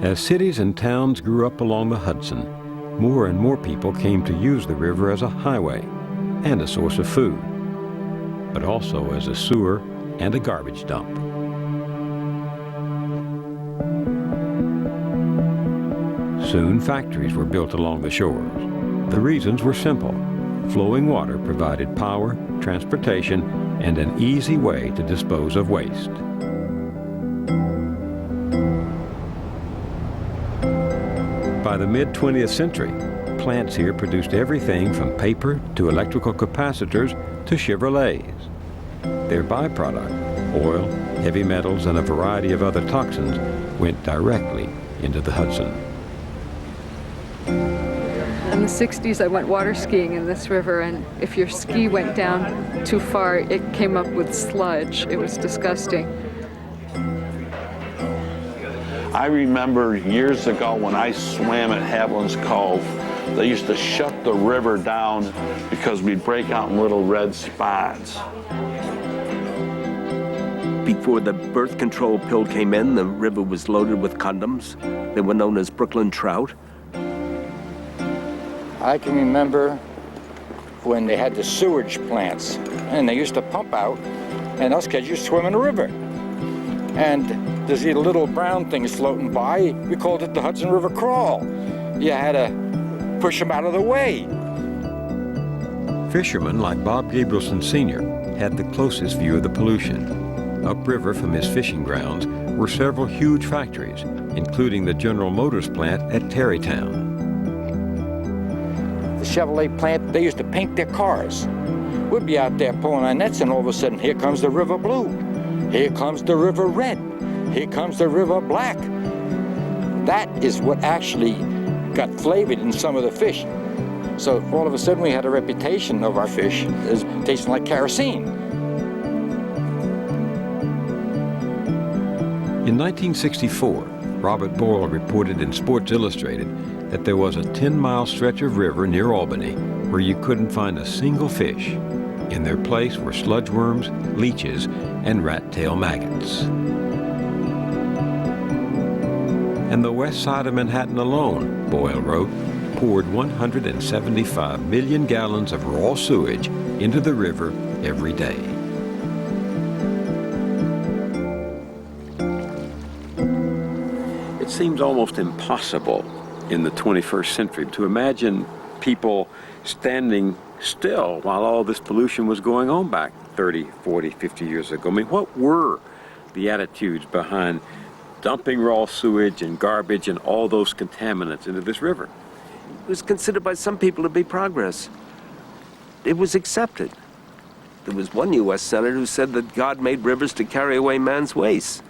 As cities and towns grew up along the Hudson, more and more people came to use the river as a highway and a source of food, but also as a sewer and a garbage dump. Soon factories were built along the shores. The reasons were simple. Flowing water provided power, transportation, and an easy way to dispose of waste. By the mid-20th century, plants here produced everything from paper to electrical capacitors to Chevrolets. Their byproduct, oil, heavy metals, and a variety of other toxins went directly into the Hudson. In the 60s, I went water skiing in this river, and if your ski went down too far, it came up with sludge. It was disgusting. I remember years ago when I swam at Haviland's Cove, they used to shut the river down because we'd break out in little red spots. Before the birth control pill came in, the river was loaded with condoms. They were known as Brooklyn trout. I can remember when they had the sewage plants, and they used to pump out, and us kids used to swim in the river. And there's these little brown things floating by. We called it the Hudson River Crawl. You had to push them out of the way. Fishermen like Bob Gabrielson Sr. had the closest view of the pollution. Upriver from his fishing grounds were several huge factories, including the General Motors plant at Terrytown. The Chevrolet plant, they used to paint their cars. We'd be out there pulling our nets, and all of a sudden, here comes the river blue. Here comes the river red. Here comes the river black. That is what actually got flavored in some of the fish. So all of a sudden, we had a reputation of our fish as tasting like kerosene. In 1964, Robert Boyle reported in Sports Illustrated that there was a 10-mile stretch of river near Albany where you couldn't find a single fish. In their place were sludge worms, leeches, and rat-tail maggots. And the west side of Manhattan alone, Boyle wrote, poured 175 million gallons of raw sewage into the river every day. It seems almost impossible in the 21st century to imagine people standing still while all this pollution was going on back 30, 40, 50 years ago. I mean, what were the attitudes behind dumping raw sewage and garbage and all those contaminants into this river? It was considered by some people to be progress. It was accepted. There was one U.S. senator who said that God made rivers to carry away man's waste.